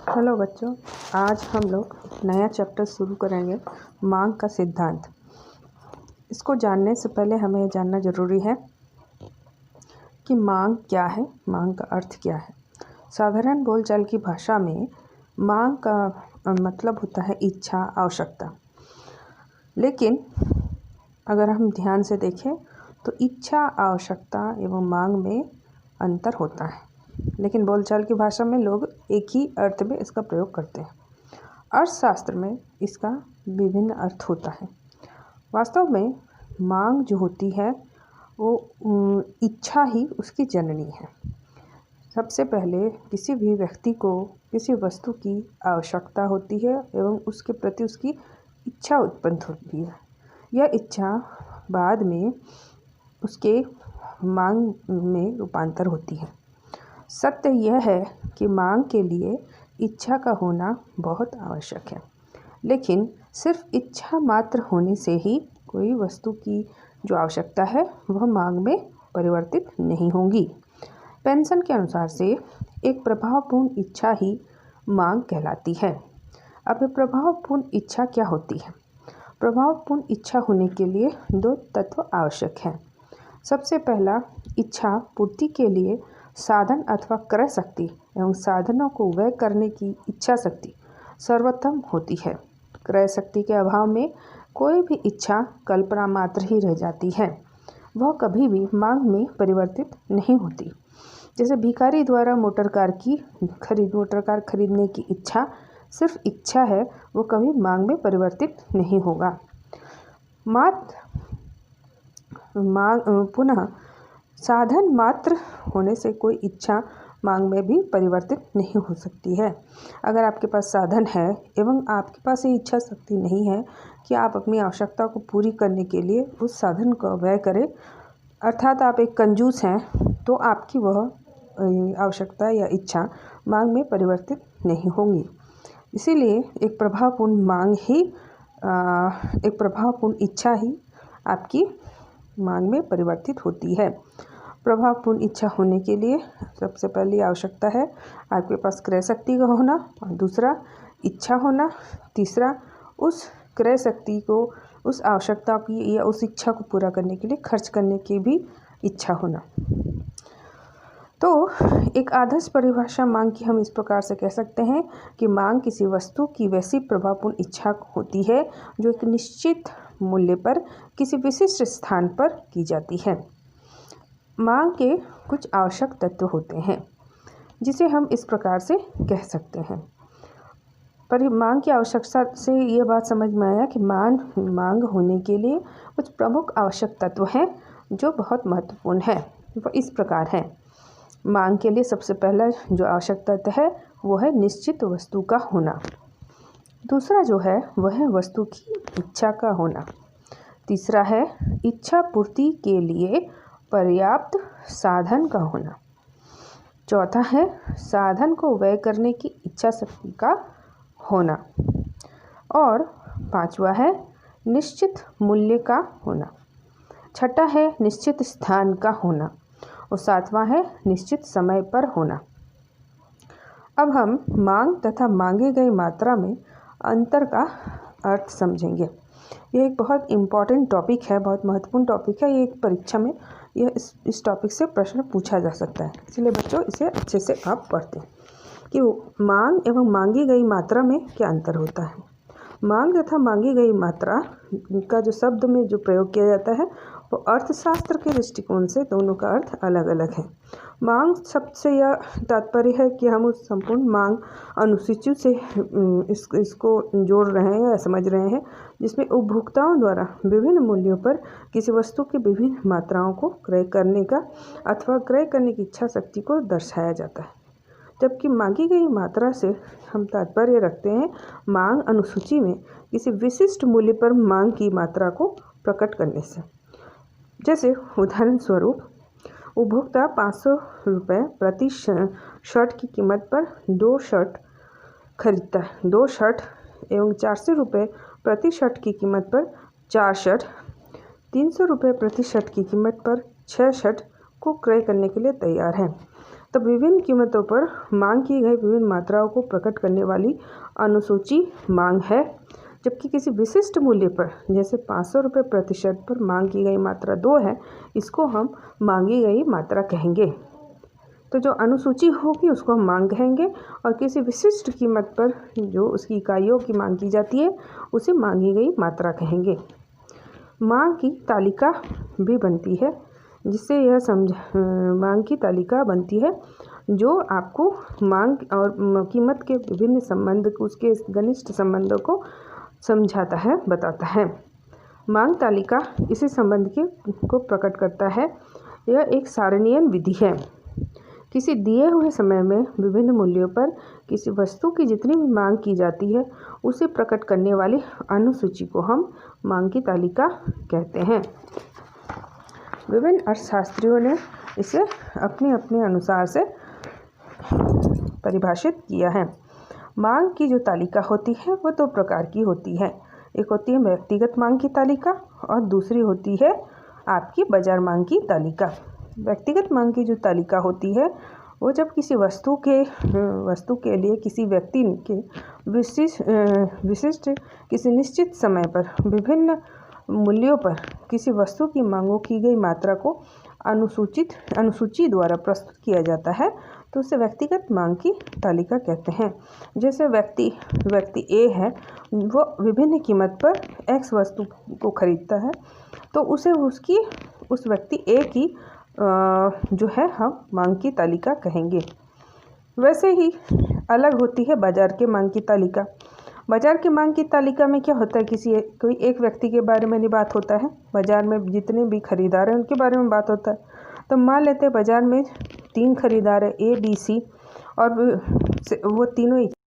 Hello बच्चों, आज हम लोग नया चैप्टर शुरू करेंगे, मांग का सिद्धांत। इसको जानने से पहले हमें ये जानना ज़रूरी है कि मांग क्या है, मांग का अर्थ क्या है। साधारण बोलचाल की भाषा में मांग का मतलब होता है इच्छा, आवश्यकता। लेकिन अगर हम ध्यान से देखें तो इच्छा, आवश्यकता एवं मांग में अंतर होता है, लेकिन बोलचाल की भाषा में लोग एक ही अर्थ में इसका प्रयोग करते हैं। अर्थशास्त्र में इसका विभिन्न अर्थ होता है। वास्तव में मांग जो होती है वो इच्छा ही उसकी जननी है। सबसे पहले किसी भी व्यक्ति को किसी वस्तु की आवश्यकता होती है एवं उसके प्रति उसकी इच्छा उत्पन्न होती है। यह इच्छा बाद में उसके मांग में रूपांतर होती है। सत्य यह है कि मांग के लिए इच्छा का होना बहुत आवश्यक है, लेकिन सिर्फ इच्छा मात्र होने से ही कोई वस्तु की जो आवश्यकता है वह मांग में परिवर्तित नहीं होगी। पेंसन के अनुसार से एक प्रभावपूर्ण इच्छा ही मांग कहलाती है। अब प्रभावपूर्ण इच्छा क्या होती है? प्रभावपूर्ण इच्छा होने के लिए दो तत्व आवश्यक हैं। सबसे पहला, इच्छा पूर्ति के लिए साधन अथवा क्रय शक्ति एवं साधनों को व्यय करने की इच्छा शक्ति सर्वोत्तम होती है। क्रय शक्ति के अभाव में कोई भी इच्छा कल्पना मात्र ही रह जाती है, वह कभी भी मांग में परिवर्तित नहीं होती। जैसे भिखारी द्वारा मोटर कार खरीदने की इच्छा सिर्फ इच्छा है, वो कभी मांग में परिवर्तित नहीं होगा। पुनः साधन मात्र होने से कोई इच्छा मांग में भी परिवर्तित नहीं हो सकती है। अगर आपके पास साधन है एवं आपके पास ये इच्छा शक्ति नहीं है कि आप अपनी आवश्यकता को पूरी करने के लिए उस साधन का व्यय करें, अर्थात आप एक कंजूस हैं, तो आपकी वह आवश्यकता या इच्छा मांग में परिवर्तित नहीं होंगी। इसीलिए एक प्रभावपूर्ण इच्छा ही आपकी मांग में परिवर्तित होती है। प्रभावपूर्ण इच्छा होने के लिए सबसे पहली आवश्यकता है आपके पास क्रय शक्ति का होना, और दूसरा इच्छा होना, तीसरा उस क्रय शक्ति को उस आवश्यकता की या उस इच्छा को पूरा करने के लिए खर्च करने की भी इच्छा होना। तो एक आदर्श परिभाषा मांग की हम इस प्रकार से कह सकते हैं कि मांग किसी वस्तु की वैसी प्रभावपूर्ण इच्छा होती है जो एक निश्चित मूल्य पर किसी विशिष्ट स्थान पर की जाती है। मांग के कुछ आवश्यक तत्व होते हैं जिसे हम इस प्रकार से कह सकते हैं। पर मांग की आवश्यकता से ये बात समझ में आया कि मांग होने के लिए कुछ प्रमुख आवश्यक तत्व हैं जो बहुत महत्वपूर्ण है। वो इस प्रकार है। मांग के लिए सबसे पहला जो आवश्यक तत्व है वो है निश्चित वस्तु का होना। दूसरा जो है वह है वस्तु की इच्छा का होना। तीसरा है इच्छा पूर्ति के लिए पर्याप्त साधन का होना। चौथा है साधन को व्यय करने की इच्छा शक्ति का होना। और पांचवा है निश्चित मूल्य का होना। छठा है निश्चित स्थान का होना। और सातवां है निश्चित समय पर होना। अब हम मांग तथा मांगी गई मात्रा में अंतर का अर्थ समझेंगे। यह एक बहुत इम्पॉर्टेंट टॉपिक है, बहुत महत्वपूर्ण टॉपिक है। ये एक परीक्षा में इस टॉपिक से प्रश्न पूछा जा सकता है, इसलिए बच्चों इसे अच्छे से आप पढ़ते हैं कि मांग एवं मांगी गई मात्रा में क्या अंतर होता है। मांग तथा मांगी गई मात्रा का जो शब्द में जो प्रयोग किया जाता है वो अर्थशास्त्र के दृष्टिकोण से दोनों का अर्थ अलग अलग है। मांग शब्द से यह तात्पर्य है कि हम उस संपूर्ण मांग अनुसूची से इसको जोड़ रहे हैं या समझ रहे हैं जिसमें उपभोक्ताओं द्वारा विभिन्न मूल्यों पर किसी वस्तु की विभिन्न मात्राओं को क्रय करने का अथवा क्रय करने की इच्छा शक्ति को दर्शाया जाता है। जबकि मांगी गई मात्रा से हम तात्पर्य रखते हैं मांग अनुसूची में किसी विशिष्ट मूल्य पर मांग की मात्रा को प्रकट करने से। जैसे उदाहरण स्वरूप उपभोक्ता 500 रुपये प्रति शर्ट की कीमत पर 2 शर्ट खरीदता है। 2 शर्ट एवं 400 रुपये प्रति शर्ट की कीमत पर 4 शर्ट, 300 रुपये प्रति शर्ट की कीमत पर 6 शर्ट को क्रय करने के लिए तैयार है। तो विभिन्न कीमतों पर मांग की गई विभिन्न मात्राओं को प्रकट करने वाली अनुसूची मांग है। जबकि किसी विशिष्ट मूल्य पर, जैसे 500 रुपये प्रतिशत पर मांग की गई मात्रा 2 है, इसको हम मांगी गई मात्रा कहेंगे। तो जो अनुसूची होगी उसको हम मांग कहेंगे, और किसी विशिष्ट कीमत पर जो उसकी इकाइयों की मांग की जाती है उसे मांगी गई मात्रा कहेंगे। मांग की तालिका भी बनती है, जिससे यह मांग की तालिका बनती है जो आपको मांग और कीमत के विभिन्न संबंध, उसके घनिष्ठ संबंधों को समझाता है, बताता है। मांग तालिका इसी संबंध को प्रकट करता है। यह एक सारणीय विधि है। किसी दिए हुए समय में विभिन्न मूल्यों पर किसी वस्तु की जितनी भी मांग की जाती है उसे प्रकट करने वाली अनुसूची को हम मांग की तालिका कहते हैं। विभिन्न अर्थशास्त्रियों ने इसे अपने अपने अनुसार से परिभाषित किया है। मांग की जो तालिका होती है वो 2 प्रकार की होती है। एक होती है व्यक्तिगत मांग की तालिका और दूसरी होती है आपकी बाजार मांग की तालिका। व्यक्तिगत मांग की जो तालिका होती है वो जब किसी वस्तु के लिए किसी व्यक्ति के विशिष्ट किसी निश्चित समय पर विभिन्न मूल्यों पर किसी वस्तु की मांगों की गई मात्रा को अनुसूची द्वारा प्रस्तुत किया जाता है, तो उसे व्यक्तिगत मांग की तालिका कहते हैं। जैसे व्यक्ति ए है, वो विभिन्न कीमत पर एक्स वस्तु को खरीदता है, तो उसे उस व्यक्ति ए की जो है हम मांग की तालिका कहेंगे। वैसे ही अलग होती है बाजार के मांग की तालिका। बाजार की मांग की तालिका में क्या होता है, कोई एक व्यक्ति के बारे में नहीं बात होता है, बाजार में जितने भी खरीदार हैं उनके बारे में बात होता है। तो मान लेते हैं बाजार में 3 खरीदार है, ए बी सी, और वो तीनों